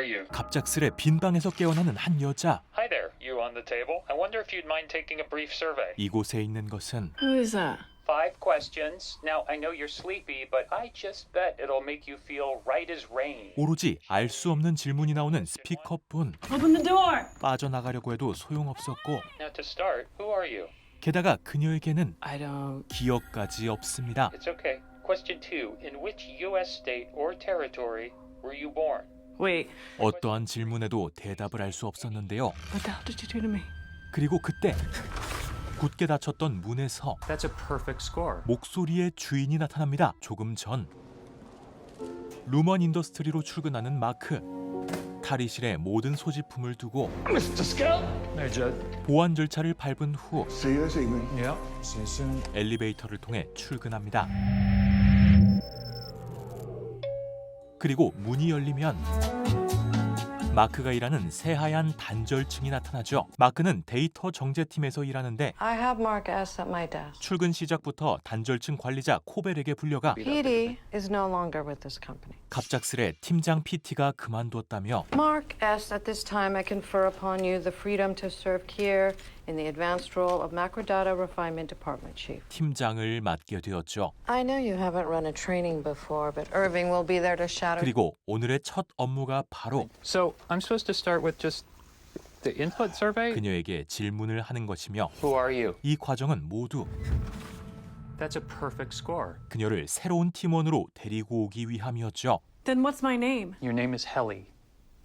are you? 갑작스레 빈 방에서 깨어나는 한 여자. Hi there. You on the table? I wonder if you'd mind taking a brief survey. 이곳에 있는 것은 Who is that? 5 questions. Now, I know you're sleepy, but I just bet it'll make you feel right as rain. 오로지 알 수 없는 질문이 나오는 스피커뿐. Open the door! 빠져나가려고 해도 소용없었고 Now, to start, who are you? 게다가 그녀에게는 I don't... 기억까지 없습니다. It's okay. Question 2. In which U.S. state or territory were you born? Wait, 어떠한 질문에도 대답을 할 수 없었는데요. what the hell did you do to me? 그리고 그때 굳게 닫혔던 문에서 That's a perfect score. 목소리의 주인이 나타납니다. 조금 전 루먼 인더스트리로 출근하는 마크. 탈의실에 모든 소지품을 두고 Mr. Scott. Hey, Judd. 보안 절차를 밟은 후 See you this evening. Yeah. See you soon. 엘리베이터를 통해 출근합니다. 그리고 문이 열리면 마크가 일하는 새하얀 단절층이 나타나죠. 마크는 데이터 정제팀에서 일하는데 I have Mark S. at my desk. 출근 시작부터 단절층 관리자 코벨에게 불려가 PD is no longer with this company. 갑작스레 팀장 PT가 그만뒀다며 Mark S. at this time I confer upon you the freedom to serve here in the advanced role of Macrodata Refinement Department Chief. 팀장을 맡게 되었죠. I know you haven't run a training before, but Irving will be there to shadow. 그리고 오늘의 첫 업무가 바로 So, I'm supposed to start with just the input survey? 그녀에게 질문을 하는 것이며 Who are you? 이 과정은 모두 That's a perfect score. 그녀를 새로운 팀원으로 데리고 오기 위함이었죠. Then what's my name? Your name is Helly.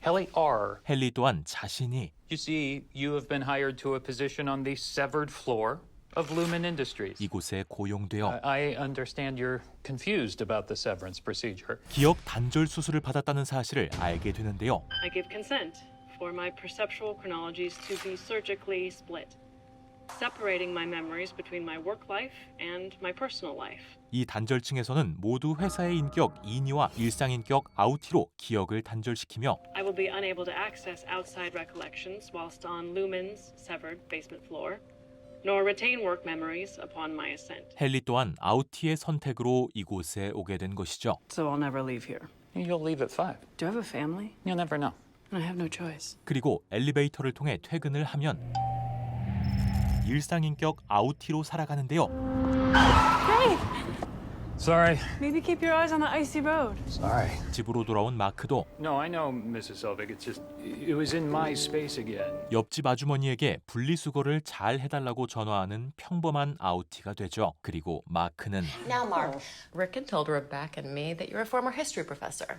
Helly R. 헨리 또한 자신이 You see, you have been hired to a position on the severed floor of Lumen Industries. 이곳에 고용되어 I understand you're confused about the severance procedure. 기억 단절 수술을 받았다는 사실을 알게 되는데요. I give consent for my perceptual chronologies to be surgically split, separating my memories between my work life and my personal life. 이 단절층에서는 모두 회사의 인격 이니와 일상 인격 아우티로 기억을 단절시키며 I will be unable to access outside recollections whilst on Lumen's severed basement floor, nor retain work memories upon my ascent. 헨리 또한 아우티의 선택으로 이곳에 오게 된 것이죠. So I'll never leave here. You'll leave at 5. Do I have a family? You'll never know. I have no choice. 그리고 엘리베이터를 통해 퇴근을 하면 일상 인격 아우티로 살아가는데요. Hey! Sorry. Maybe keep your eyes on the icy road. Sorry. 집으로 돌아온 마크도 No, I know, Mrs. Selvig. It's just, it was in my space again. 옆집 아주머니에게 분리수거를 잘 해달라고 전화하는 평범한 아우티가 되죠. 그리고 마크는 Now, Mark, Rick had told Rebecca and me that you're a former history professor.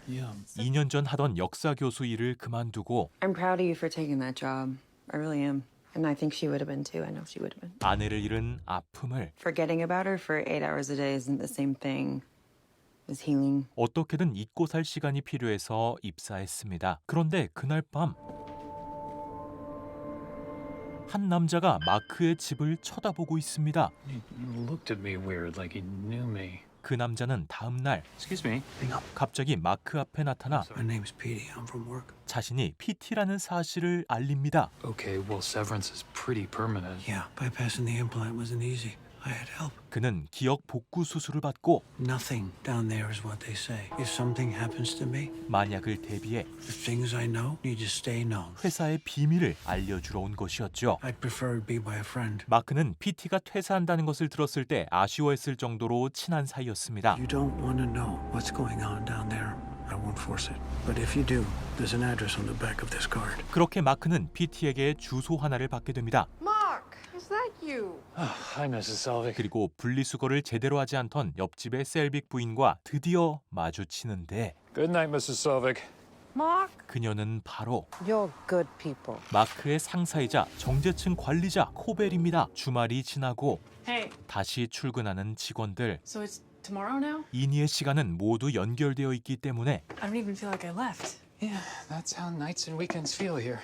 2년 전 하던 역사 교수 일을 그만두고 I'm proud of you for taking that job. I really am. And I think she would have been too. I know she would have been. 아내를 잃은 아픔을 Forgetting about her for 8 hours a day isn't the same thing as healing. 어떻게든 잊고 살 시간이 필요해서 입사했습니다. 그런데 그날 밤 한 남자가 마크의 집을 쳐다보고 있습니다. He looked at me weird, like he knew me. 그 남자는 다음 날 Excuse me. 갑자기 마크 앞에 나타나 My name's Petey. I'm from work. 자신이 PT라는 사실을 알립니다. Okay, well, severance is pretty permanent. Yeah, bypassing the implant wasn't easy. I had help. 그는 기억 복구 수술을 받고 Nothing down there is what they say. If something happens to me, 만약을 대비해 the things I know need to stay known. 회사의 비밀을 알려주러 온 것이었죠. I'd prefer it be by a friend. 마크는 PT가 퇴사한다는 것을 들었을 때 아쉬워했을 정도로 친한 사이였습니다. You don't want to know what's going on down there. I won't force it. But if you do, there's an address on the back of this card. 그렇게 마크는 PT에게 주소 하나를 받게 됩니다. Mark, is that you? Hi, Mrs. Selvig. 그리고 분리수거를 제대로 하지 않던 옆집의 셀빅 부인과 드디어 마주치는데 Good night, Mrs. Selvig. Mark? 그녀는 바로 You're good people. 마크의 상사이자 정제층 관리자 코벨입니다. 주말이 지나고 Hey, 다시 출근하는 직원들. so it's tomorrow now? 이니의 시간은 모두 연결되어 있기 때문에 I don't even feel like I left. Yeah, that's how nights and weekends feel here.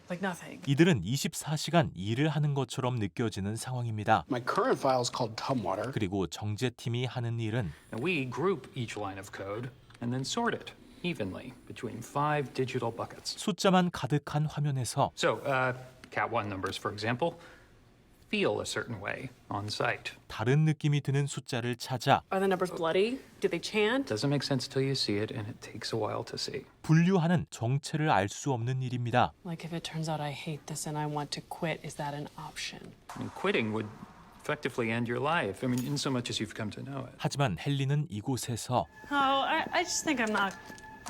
Like nothing. 이들은 24시간 일을 하는 것처럼 느껴지는 상황입니다. My current file is called Tumwater. 그리고 정제팀이 하는 일은 And we group each line of code and then sort it evenly between 5 digital buckets. 숫자만 가득한 화면에서 So, Cat 1 numbers, for example. feel a certain way on site. 다른 느낌이 드는 숫자를 찾아 Are the numbers bloody? Do they chant? Doesn't make sense till you see it, and it takes a while to see. 분류하는 정체를 알 수 없는 일입니다. Like if it turns out I hate this and I want to quit, is that an option? I mean, quitting would effectively end your life. I mean, in so much as you've come to know it. 하지만 헨리는 이곳에서 Oh, I just think I'm not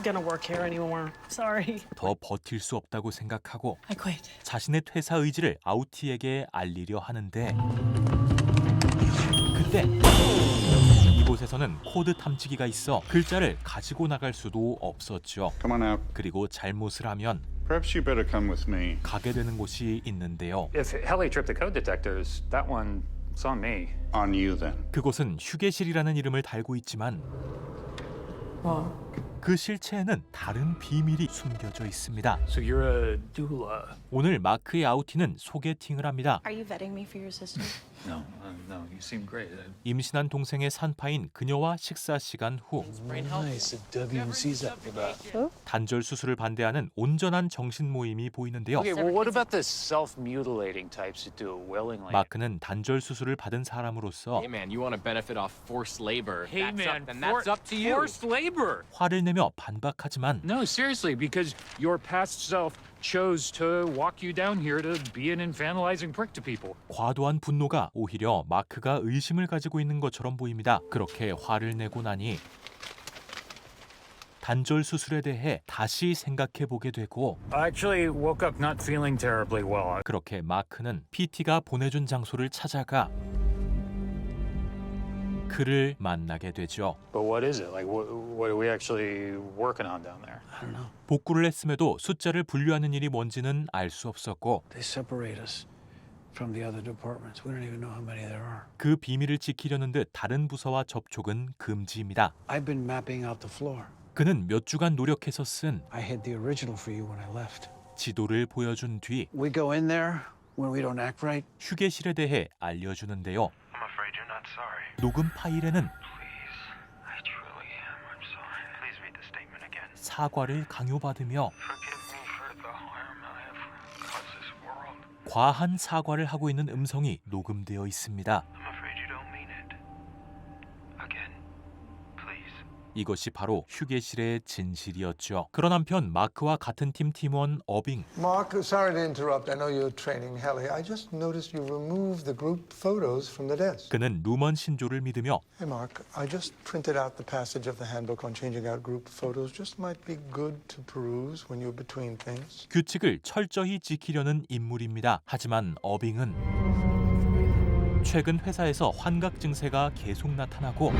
gonna work here anymore. Sorry. 더 버틸 수 없다고 생각하고 I quit. 자신의 퇴사 의지를 아우티에게 알리려 하는데 그때 이곳에서는 코드 탐지기가 있어 글자를 가지고 나갈 수도 없었죠. Come on out. 그리고 잘못을 하면 Perhaps you better come with me. 가게 되는 곳이 있는데요. If Helly tripped the code detectors, that one, it's on me. On you then. 그곳은 휴게실이라는 이름을 달고 있지만 그 실체에는 다른 비밀이 숨겨져 있습니다. So you're a doula. 오늘 마크의 아우티는 소개팅을 합니다. Are you vetting me for your sister? No, no, you seem great. 임신한 동생의 산파인 그녀와 식사 시간 후 Nice. The WMC's after that. 단절 수술을 반대하는 온전한 정신 모임이 보이는데요. Okay, well, what about the self-mutilating types who do it willingly? 마크는 단절 수술을 받은 사람으로서 Hey man, you want to benefit off forced labor? Hey, man, that's up to you. forced labor. 화를 내며 반박하지만 No, seriously, because your past self chose to walk you down here to be an infantilizing prick to people. 과도한 분노가 오히려 마크가 의심을 가지고 있는 것처럼 보입니다. 그렇게 화를 내고 나니 단절 수술에 대해 다시 생각해 보게 되고 I actually woke up not feeling terribly well. 그렇게 마크는 PT가 보내준 장소를 찾아가 그를 만나게 되죠. But what is it? Like, what are we actually working on down there? I don't know. 복구를 했음에도 숫자를 분류하는 일이 뭔지는 알 수 없었고 They separate us from the other departments. We don't even know how many there are. 그 비밀을 지키려는 듯 다른 부서와 접촉은 금지입니다. I've been mapping out the floor. 그는 몇 주간 노력해서 쓴 I had the original for you when I left. 지도를 보여준 뒤 We go in there when we don't act right. 휴게실에 대해 알려주는데요. I'm afraid you're not sorry. 녹음 파일에는 Please. I truly am. I'm sorry. Please read the statement again. 사과를 강요받으며 Forgive me for the harm I have caused this world. 과한 사과를 하고 있는 음성이 녹음되어 있습니다. I'm afraid you don't mean it. Again. Please. 이것이 바로 휴게실의 진실이었죠. 그런 한편 마크와 같은 팀 팀원 어빙. Mark, sorry to interrupt. I know you're training Helly. I just noticed you removed the group photos from the desk. 그는 루먼 신조를 믿으며 Hey, Mark, I just printed out the passage of the handbook on changing out group photos. Just might be good to peruse when you're between things. 규칙을 철저히 지키려는 인물입니다. 하지만 어빙은 최근 회사에서 환각 증세가 계속 나타나고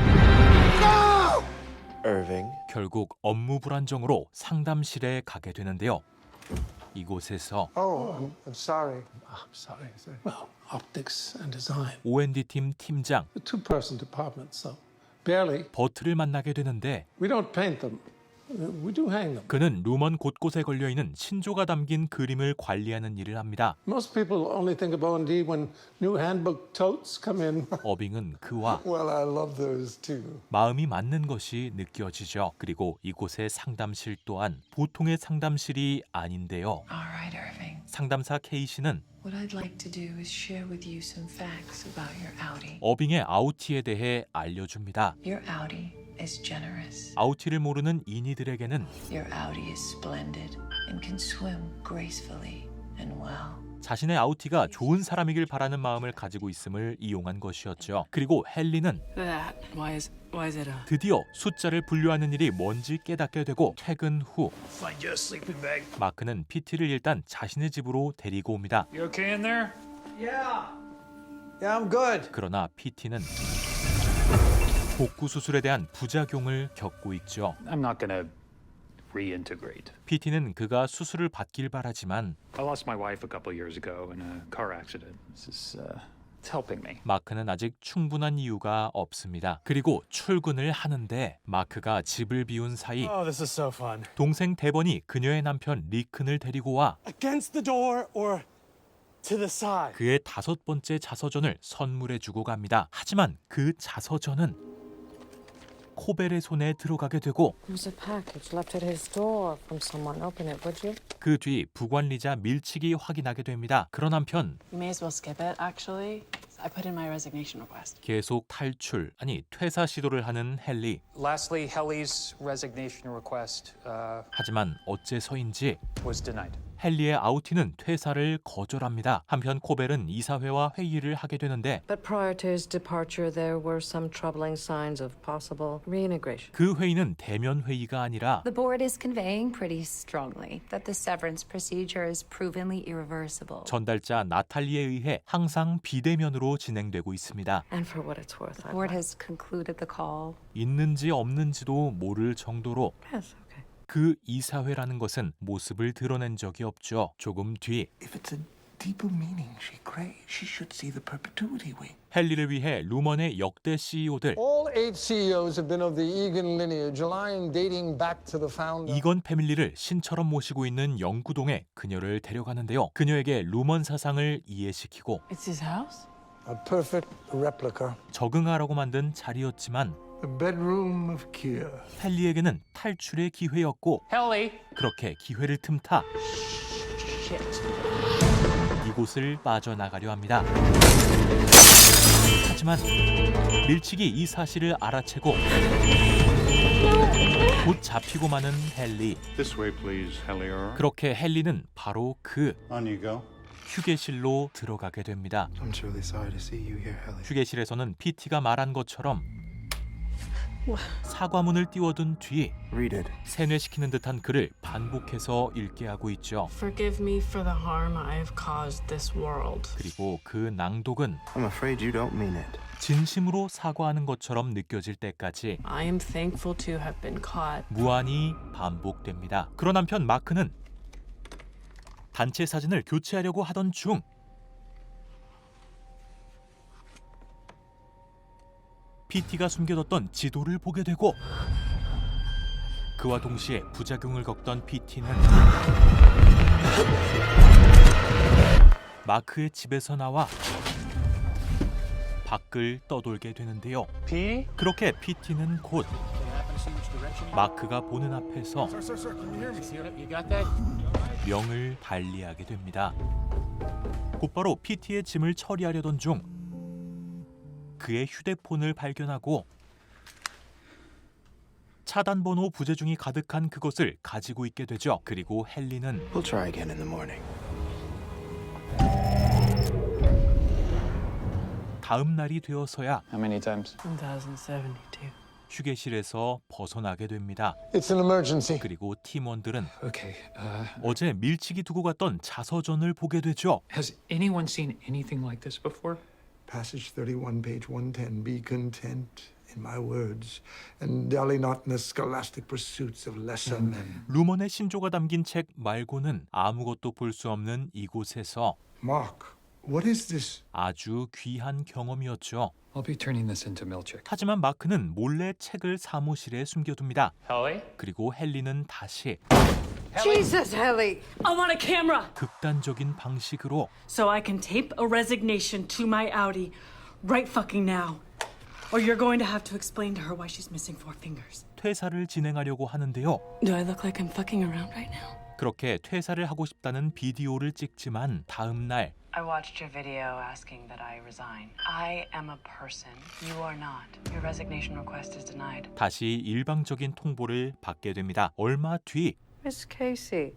결국 업무 불안정으로 상담실에 가게 되는데요. 이곳에서 Oh, I'm sorry. I'm sorry, sir. Well, optics and design. O&D 팀 팀장 A two-person department, so barely. 버트를 만나게 되는데 We don't paint them. We do hang them. 그는 루먼 곳곳에 걸려있는 신조가 담긴 그림을 관리하는 일을 합니다. Most people only think of O&D when new handbook totes come in. 어빙은 그와 Well, I love those too. 마음이 맞는 것이 느껴지죠. 그리고 이곳의 상담실 또한 보통의 상담실이 아닌데요. All right, Irving. 상담사 케이시는 What I'd like to do is share with you some facts about your Audi. 어빙의 아우티에 대해 알려줍니다. Your Audi is generous. 아우티를 모르는 인이들에게는 Your Audi is splendid and can swim gracefully and well. 자신의 아우티가 좋은 사람이길 바라는 마음을 가지고 있음을 이용한 것이었죠. 그리고 헨리는 That. Why is it a... 드디어 숫자를 분류하는 일이 뭔지 깨닫게 되고 퇴근 후 Find you a sleeping bag. 마크는 PT를 일단 자신의 집으로 데리고 옵니다. You okay in there? Yeah, I'm good. 그러나 PT는 복구 수술에 대한 부작용을 겪고 있죠. I'm not gonna reintegrate. PT는 그가 수술을 받길 바라지만 I lost my wife a couple years ago in a car accident. This is it's helping me. 마크는 아직 충분한 이유가 없습니다. 그리고 출근을 하는데 마크가 집을 비운 사이 Oh, this is so fun. 동생 데번이 그녀의 남편 리큰을 데리고 와 Against the door or to the side. 그의 5번째 자서전을 선물해 주고 갑니다. 하지만 그 자서전은 코벨의 손에 들어가게 되고 There's a package left at his door from someone. Open it, would you? 그 뒤 부관리자 밀칙이 확인하게 됩니다. 그런 한편 You may as well skip it, actually. I put in my resignation request. 계속 탈출, 아니 퇴사 시도를 하는 헨리. Lastly, Helly's resignation request 하지만 어째서인지 was denied. 헨리의 아우티는 퇴사를 거절합니다. 한편 코벨은 이사회와 회의를 하게 되는데 But prior to his departure, there were some troubling signs of possible reintegration. 그 회의는 대면 회의가 아니라 The board is conveying pretty strongly that the severance procedure is provenly irreversible. 전달자 나탈리에 의해 항상 비대면으로 진행되고 있습니다. And for what it's worth, The board has concluded the call. 있는지 없는지도 모를 정도로 Yes, okay. 그 이사회라는 것은 모습을 드러낸 적이 없죠. 조금 뒤 If it's a deeper meaning, she should see the perpetuity way. 헨리를 위해 루먼의 역대 CEO들 All 8 CEOs have been of the Egan lineage, a line dating back to the founder. 이건 패밀리를 신처럼 모시고 있는 영구동에 그녀를 데려가는데요. 그녀에게 루먼 사상을 이해시키고 It's his house? A perfect replica. 적응하라고 만든 자리였지만 The bedroom of Keir. 헨리에게는 탈출의 기회였고 Helly! 그렇게 기회를 틈타 이곳을 빠져나가려 합니다. 하지만 밀칙이 이 사실을 알아채고 곧 잡히고 마는 헨리. This way, please, Hellier. 그렇게 헨리는 바로 그 On you go. 휴게실로 들어가게 됩니다. I'm truly sorry to see you here, Helly. 휴게실에서는 PT가 말한 것처럼 사과문을 띄워둔 뒤 Read it. 세뇌시키는 듯한 글을 반복해서 읽게 하고 있죠. Forgive me for the harm I've caused this world. 그리고 그 낭독은 I'm afraid you don't mean it. 진심으로 사과하는 것처럼 느껴질 때까지 I am thankful to have been caught. 무한히 반복됩니다. 그런 한편 마크는 단체 사진을 교체하려고 하던 중 PT가 숨겨뒀던 지도를 보게 되고 그와 동시에 부작용을 겪던 PT는 마크의 집에서 나와 밖을 떠돌게 되는데요. 그렇게 PT는 곧 마크가 보는 앞에서 명을 발리하게 됩니다. 곧바로 PT의 짐을 처리하려던 중 그의 휴대폰을 발견하고 차단번호 부재중이 가득한 그것을 가지고 있게 되죠. 그리고 헨리는 We'll try again in the morning. 다음 날이 되어서야 How many times? 1072. 휴게실에서 벗어나게 됩니다. It's an emergency. 그리고 팀원들은 Okay. 어제 밀칙이 두고 갔던 자서전을 보게 되죠. Has anyone seen anything like this before? Passage 31, page 110. Be content in my words, and dally not in the scholastic pursuits of lesser men. 루먼의 신조가 담긴 책 말고는 아무것도 볼 수 없는 이곳에서 Mark, what is this? 아주 귀한 경험이었죠. I'll be turning this into milkshake. 하지만 마크는 몰래 책을 사무실에 숨겨둡니다. Helly? 그리고 헨리는 다시 Jesus, Helly! I want a camera 극단적인 방식으로 so I can tape a resignation to my Audi right fucking now. Or you're going to have to explain to her why she's missing 4 fingers. 퇴사를 진행하려고 하는데요. Do I look like I'm fucking around right now? 그렇게 퇴사를 하고 싶다는 비디오를 찍지만 다음 날 I watched your video asking that I resign. I am a person. You are not. Your resignation request is denied. 다시 일방적인 통보를 받게 됩니다. 얼마 뒤 Miss Casey,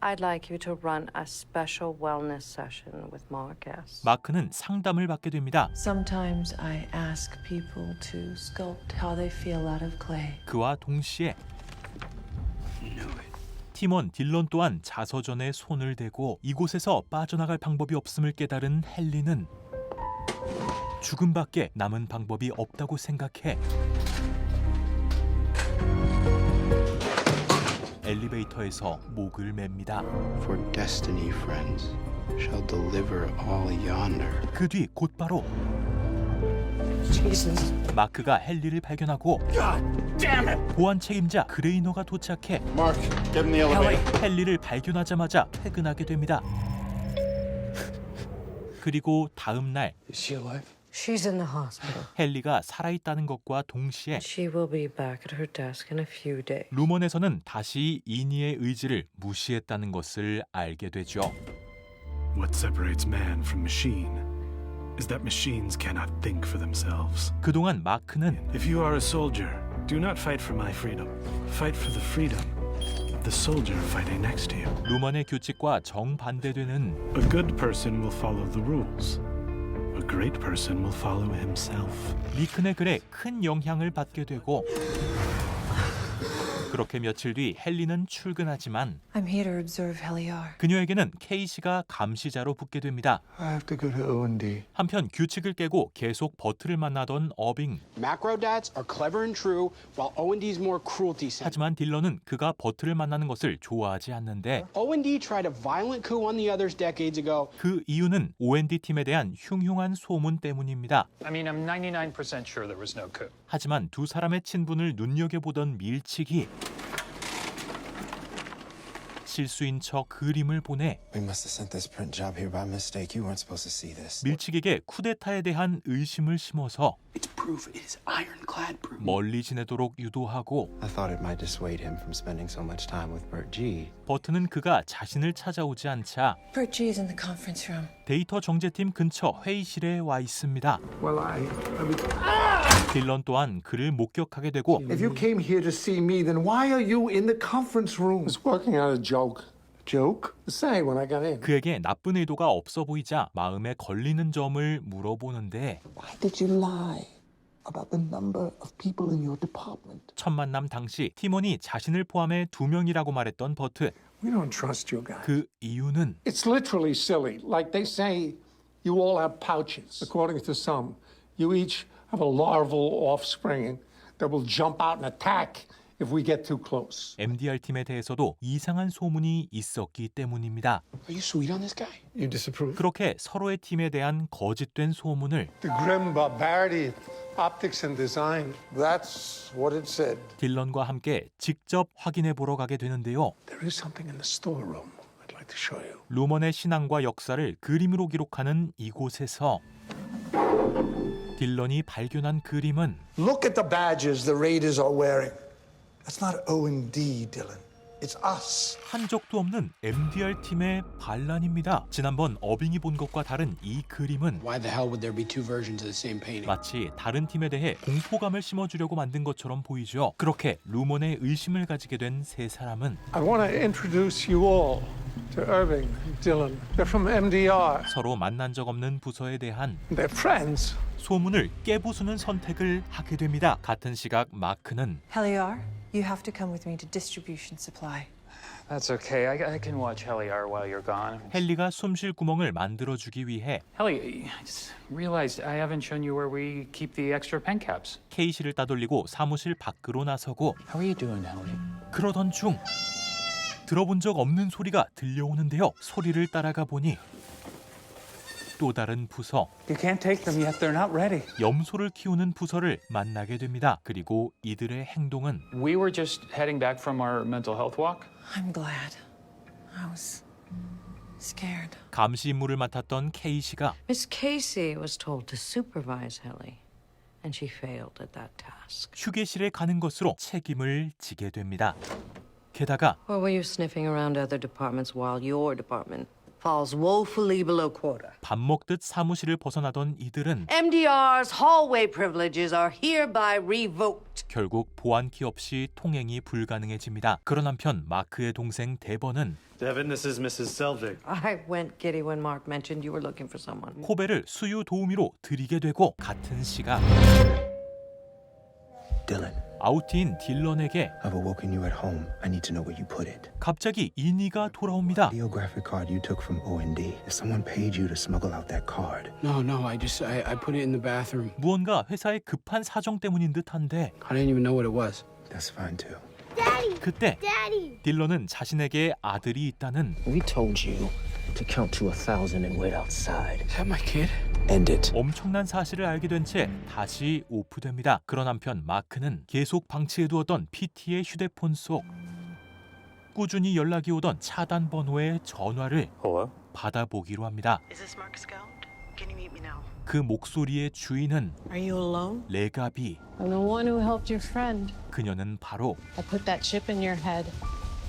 I'd like you to run a special wellness session with Mark S. 마크는 상담을 받게 됩니다. Sometimes I ask people to sculpt how they feel out of clay. 그와 동시에 팀원 딜런 또한 자서전에 손을 대고 이곳에서 빠져나갈 방법이 없음을 깨달은 헨리는 죽음밖에 남은 방법이 없다고 생각해 엘리베이터에서 목을 맵니다. For destiny, friends, shall deliver all yonder. 그 뒤 곧바로 마크가 헨리를 발견하고 보안 책임자 그레이너가 도착해 Mark, get in the elevator. 헨리를 발견하자마자 퇴근하게 됩니다. 그리고 다음 날 Is she alive? She's in the hospital. 헨리가 살아있다는 것과 동시에 She will be back at her desk in a few days. 루먼에서는 다시 이니의 의지를 무시했다는 것을 알게 되죠. What separates man from machine is that machines cannot think for themselves. 그동안 마크는 If you are a soldier, do not fight for my freedom. Fight for the freedom of the soldier fighting next to you. 루먼의 규칙과 정반대되는 A good person will follow the rules. A great person will follow himself. 리큰의 글에 큰 영향을 받게 되고 그렇게 며칠 뒤 헨리는 출근하지만 I'm here to observe Heliar. 그녀에게는 케이시가 감시자로 붙게 됩니다. I have to go to O&D. 한편 규칙을 깨고 계속 버트를 만나던 어빙. Macrodads are clever and true, while O&D's more cruelty-centered. 하지만 딜런은 그가 버트를 만나는 것을 좋아하지 않는데 O&D tried a violent coup on the others decades ago. 그 이유는 O&D 팀에 대한 흉흉한 소문 때문입니다. I mean, I'm 99% sure there was no coup. 하지만 두 사람의 친분을 눈여겨보던 밀치기 실수인 척 그림을 보내 We must have sent this print job here by mistake. You weren't supposed to see this. 밀치기에게 쿠데타에 대한 의심을 심어서 It's proof. It is ironclad proof. 멀리 지내도록 유도하고 I thought it might dissuade him from spending so much time with Bert G. 버트는 그가 자신을 찾아오지 않자 Bert G is in the conference room. 데이터 정제팀 근처 회의실에 와 있습니다. Well, I mean, 딜런 또한 그를 목격하게 되고 if you came here to see me, then why are you in the conference room? I was working out a joke. Joke? The same when I got in. 그에게 나쁜 의도가 없어 보이자 마음에 걸리는 점을 물어보는데 Why did you lie about the number of people in your department? 첫 만남 당시 팀원이 자신을 포함해 2명이라고 말했던 버트. We don't trust you guys. 그 이유는 It's literally silly. Like they say, you all have pouches. According to some, you each have a larval offspring that will jump out and attack if we get too close. MDR 팀에 대해서도 이상한 소문이 있었기 때문입니다. Are you sweet on this guy? You disapprove? 그렇게 서로의 팀에 대한 거짓된 소문을 The grim barbarity, optics and design. That's what it said. 딜런과 함께 직접 확인해 보러 가게 되는데요. There is something in the storeroom I'd like to show you. 루먼의 신앙과 역사를 그림으로 기록하는 이곳에서 딜런이 발견한 그림은 Look at the badges the raiders are wearing. That's not O&D, Dylan. It's us. 한 적도 없는 MDR 팀의 반란입니다. 지난번 어빙이 본 것과 다른 이 그림은 Why the hell would there be two versions of the same painting? 마치 다른 팀에 대해 공포감을 심어주려고 만든 것처럼 보이죠. 그렇게 루먼의 의심을 가지게 된 세 사람은 I want to introduce you all to Irving and Dylan. They're from MDR. 서로 만난 적 없는 부서에 대한 They're friends. 소문을 깨부수는 선택을 하게 됩니다. 같은 시각 마크는 Heliar, you have to come with me to distribution supply. That's okay. I can watch Heliar while you're gone. 헨리가 숨쉴 구멍을 만들어주기 위해 Helly, I just realized I haven't shown you where we keep the extra pen caps. 케이시를 따돌리고 사무실 밖으로 나서고 How are you doing, Helly? 그러던 중 들어본 적 없는 소리가 들려오는데요. 소리를 따라가 보니 또 다른 부서 You can't take them yet. They're not ready. 염소를 키우는 부서를 만나게 됩니다. 그리고 이들의 행동은 We were just heading back from our mental health walk. I'm glad. I was scared. 감시 임무를 맡았던 케이시가 Miss Casey was told to supervise Helly, and she failed at that task. 휴게실에 가는 것으로 책임을 지게 됩니다. 게다가 Or were you sniffing around other departments while your department falls woefully below quota? 밥 먹듯 사무실을 벗어나던 이들은 MDR's hallway privileges are hereby revoked. 결국 보안키 없이 통행이 불가능해집니다. 그런 한편 마크의 동생 데번은 Devin, this is Mrs. Selvig. I went giddy when Mark mentioned you were looking for someone. 코베를 수유 도우미로 들이게 되고 같은 시각 Dylan, 아우티인 딜런에게 I've awoken you at home. I need to know where you put it. 갑자기 이니가 돌아옵니다. Geographic card you took from O&D. If someone paid you to smuggle out that card. No, I put it in the bathroom. 무언가 회사의 급한 사정 때문인 듯한데 I didn't even know what it was. That's fine too. 그때 딜런은 자신에게 아들이 있다는 We told you to count to 1,000 and wait outside. Is that my kid? End it. 엄청난 사실을 알게 된 채 다시 오프됩니다. 그런 한편 마크는 계속 방치해두었던 PT의 휴대폰 속 꾸준히 연락이 오던 차단 번호의 전화를 Hello? 받아보기로 합니다. Can you meet me now? 그 목소리의 주인은 Are you alone? 레가비. I'm the one who helped your friend. 그녀는 바로 I put that chip in your head,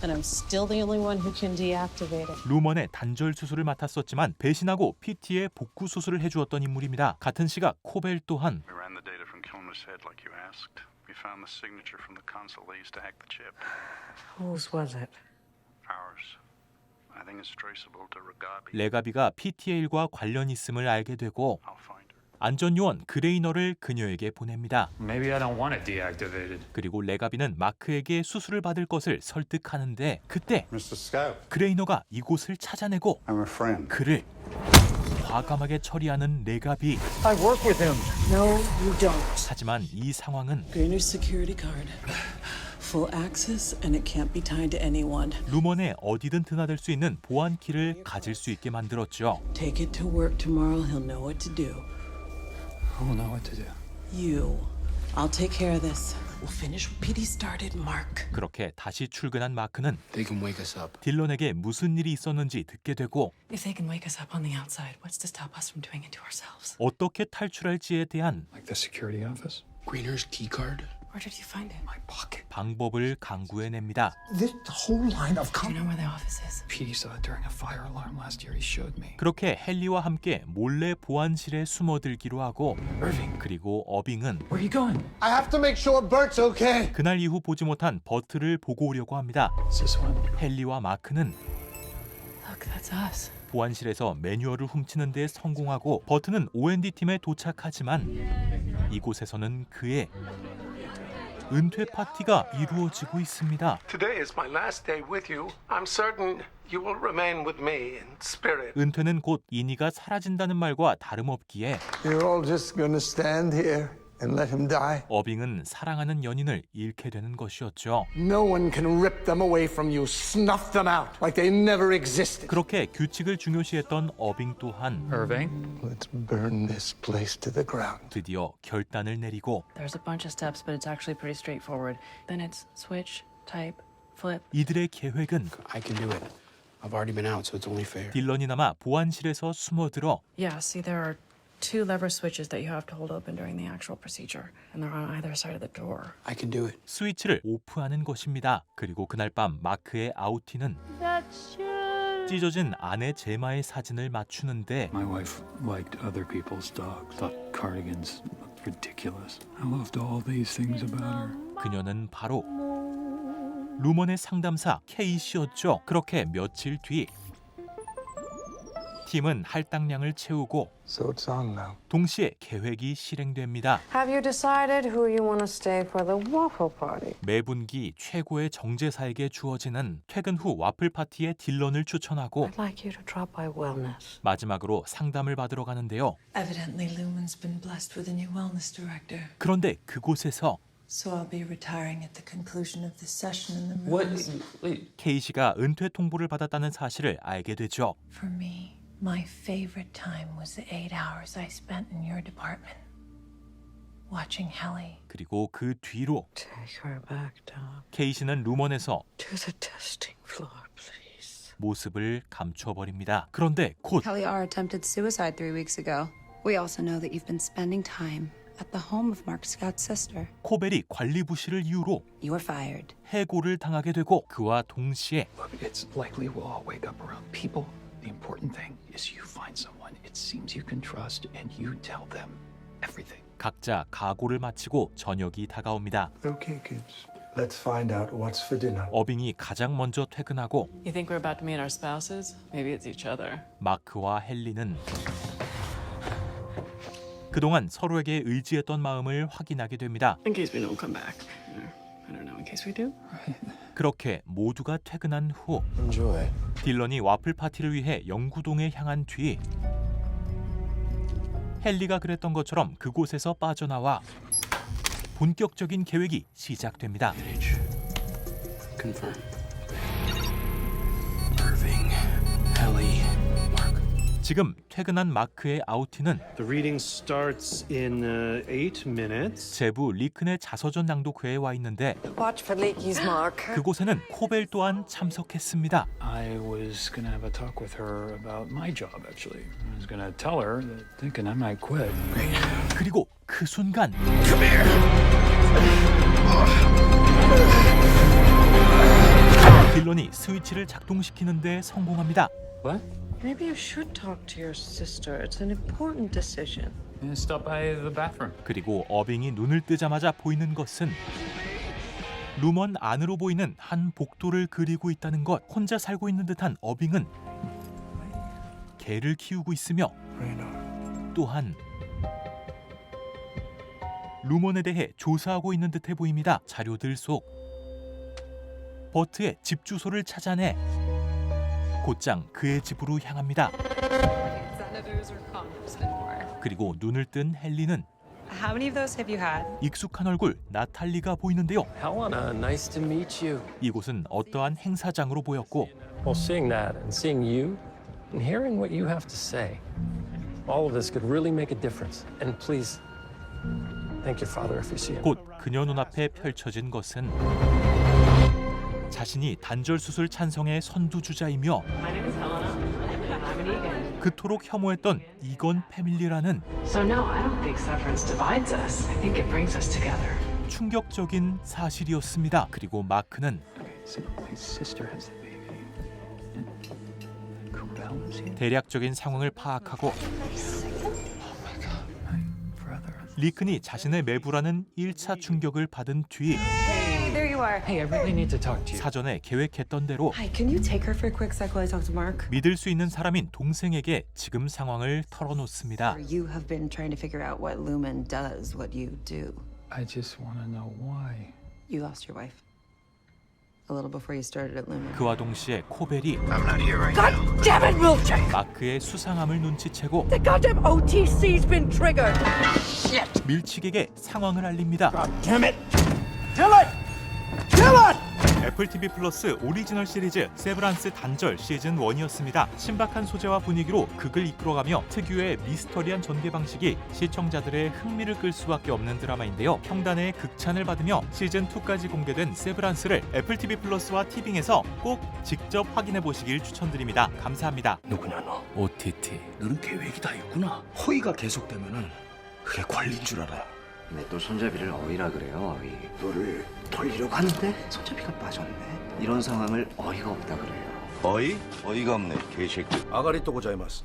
and I'm still the only one who can deactivate it. 루먼의 단절 수술을 맡았었지만 배신하고 PT의 복구 수술을 해주었던 인물입니다. 같은 시각 코벨 또한 We ran the data from Kilmer's head like you asked. We found the signature from the console they used to hack the chip. Whose was it? Ours. I think it's traceable to Ragabi. 레가비가 PT의 일과 관련 있음을 알게 되고 I'll find her. 안전요원 그레이너를 그녀에게 보냅니다. Maybe I don't want it deactivated. 그리고 레가비는 마크에게 수술을 받을 것을 설득하는데 그때 Mr. Scout, 그레이너가 이곳을 찾아내고 I'm a friend. 그를 과감하게 처리하는 레가비. I work with him. No, you don't. 하지만 이 상황은 Grainer's security card. Full access, and it can't be tied to anyone. 루먼에 어디든 드나들 수 있는 보안키를 가질 수 있게 만들었죠. Take it to work tomorrow. He'll know what to do. Who will know what to do? You. I'll take care of this. We'll finish what PD started, Mark. 그렇게 다시 출근한 마크는 They can wake us up. 딜런에게 무슨 일이 있었는지 듣게 되고 If they can wake us up on the outside, what's to stop us from doing it to ourselves? 어떻게 탈출할지에 대한 Like the security office? Greener's key card? Where did you find it? My pocket. 방법을 강구해냅니다. This whole line of Do you know where the office is? PD saw it during a fire alarm last year. He showed me. 그렇게 헨리와 함께 몰래 보안실에 숨어들기로 하고 그리고 어빙은 Where are you going? I have to make sure Bert's okay. 그날 이후 보지 못한 버트를 보고 오려고 합니다. Is this one? 헨리와 마크는 Look, that's us. 보안실에서 매뉴얼을 훔치는 데 성공하고 버트는 O&D 팀에 도착하지만 이곳에서는 그의 은퇴 파티가 이루어지고 있습니다. Today is my last day with you. I'm certain you will remain with me in spirit. 은퇴는 곧 이니가 사라진다는 말과 다름없기에 You're all just gonna stand here and let him die. 어빙은 사랑하는 연인을 잃게 되는 것이었죠. No one can rip them away from you, snuff them out like they never existed. 그렇게 규칙을 중요시했던 어빙 또한 Irving? Let's burn this place to the ground. 드디어 결단을 내리고 There's a bunch of steps, but it's actually pretty straightforward. Then it's switch, type, flip. 이들의 계획은 I can do it. I've already been out, so it's only fair. 딜런이나마 보안실에서 숨어들어 Yeah, see, there are 2 lever switches that you have to hold open during the actual procedure, and they're on either side of the door. I can do it. 스위치를 오프하는 것입니다. 그리고 그날 밤 마크의 아우티는 찢어진 아내 제마의 사진을 맞추는데 My wife liked other people's dogs. Thought cardigans looked ridiculous. I loved all these things about her. 그녀는 바로 루먼의 상담사 케이시였죠. 그렇게 며칠 뒤 팀은 할당량을 채우고 So it's on now. 동시에 계획이 실행됩니다. Have you decided who you want to stay for the waffle party? 매분기 최고의 정제사에게 주어지는 퇴근 후 와플 파티에 딜런을 추천하고 I'd like you to drop by wellness. 마지막으로 상담을 받으러 가는데요. Evidently, Lumen's been blessed with a new wellness director. 그런데 그곳에서 So I'll be retiring at the conclusion of this session in the What? rooms. Wait. 케이시가 은퇴 통보를 받았다는 사실을 알게 되죠. For me, my favorite time was the 8 hours I spent in your department, watching Helly. 그리고 그 뒤로 Take her back down 케이시는 루먼에서 to the testing floor, please. 모습을 감춰버립니다. 그런데 곧 Kelly R. attempted suicide 3 weeks ago. We also know that you've been spending time at the home of Mark Scout's sister. 코벨이 관리 부실을 이유로 You were fired. 해고를 당하게 되고 그와 동시에 Look, it's likely we'll all wake up around people. The important thing is you find someone it seems you can trust and you tell them everything. 각자 각오를 마치고 저녁이 다가옵니다. Okay, kids. Let's find out what's for dinner. 어빙이 가장 먼저 퇴근하고 You think we're about to meet our spouses? Maybe it's each other. 마크와 헨리는 그동안 서로에게 의지했던 마음을 확인하게 됩니다. In case we don't come back. I don't know, in case we do. 그렇게 모두가 퇴근한 후 Enjoy. 딜런이 와플 파티를 위해 영구동에 향한 뒤 헨리가 그랬던 것처럼 그곳에서 빠져나와 본격적인 계획이 시작됩니다. Confirm. Irving, Ellie, Mark. 지금 퇴근한 마크의 아우티는 The reading starts in 8 minutes. 제부 리큰의 자서전 낭독회에 와 있는데 Watch for leakies, Mark. 그곳에는 코벨 또한 참석했습니다. I was gonna have a talk with her about my job, actually. I was gonna tell her that thinking I might quit. 그리고 그 순간 딜런이 스위치를 작동시키는 데 성공합니다. What? Maybe you should talk to your sister. It's an important decision. Yeah, stop by the bathroom. 그리고 어빙이 눈을 뜨자마자 보이는 것은 루먼 안으로 보이는 한 복도를 그리고 있다는 것. 혼자 살고 있는 듯한 어빙은 개를 키우고 있으며 또한 루먼에 대해 조사하고 있는 듯해 보입니다. 자료들 속 버트의 집 주소를 찾아내 곧장 그의 집으로 향합니다. 그리고 눈을 뜬 헨리는 How many of those have you had? 익숙한 얼굴 나탈리가 보이는데요. Helena, nice to meet you. 이곳은 어떠한 행사장으로 보였고 Well, seeing that and seeing you and hearing what you have to say, all of this could really make a difference. And please, thank your father if you see him. 곧 그녀 눈앞에 펼쳐진 것은 자신이 단절 수술 찬성의 선두주자이며 My name is Helena. I'm an Egan. 그토록 혐오했던 이건 패밀리라는 So no, I don't think severance divides us. I think it brings us together. 충격적인 사실이었습니다. 그리고 마크는 So my sister has the baby. And Cobell is here. 대략적인 상황을 파악하고 리큰이 자신의 매부라는 1차 충격을 받은 뒤 There you are. Hey, I really need to talk to you. 사전에 계획했던 대로 Hi, can you take her for a quick sec while I talk to Mark? 믿을 수 있는 사람인 동생에게 지금 상황을 털어놓습니다. You have been trying to figure out what Lumen does, what you do. I just want to know why. You lost your wife. A little before you started at Lumen. 그와 동시에 코벨이 I'm not here right God now. damn it, Wilczek! 마크의 수상함을 눈치채고 The goddamn OTC's been triggered! 밀칙에게 상황을 알립니다. Damn it! Kill it! Kill it! 애플 TV 플러스 오리지널 시리즈 세브란스 단절 시즌 1이었습니다. 신박한 소재와 분위기로 극을 이끌어가며 특유의 미스터리한 전개 방식이 시청자들의 흥미를 끌 수밖에 없는 드라마인데요. 평단의 극찬을 받으며 시즌 2까지 공개된 세브란스를 애플 TV 플러스와 티빙에서 꼭 직접 확인해 보시길 추천드립니다. 감사합니다. 누구냐 너? OTT. 너는 계획이 다 있구나. 허위가 계속되면은 그게 관리인 줄 알아. 왜 또 손잡이를 어이라 그래요, 어이. 너를 돌리려고 하는데 손잡이가 빠졌네. 이런 상황을 어이가 없다 그래요. 어이? 어이가 없네, 개새끼. 아가리 또 고자이마스.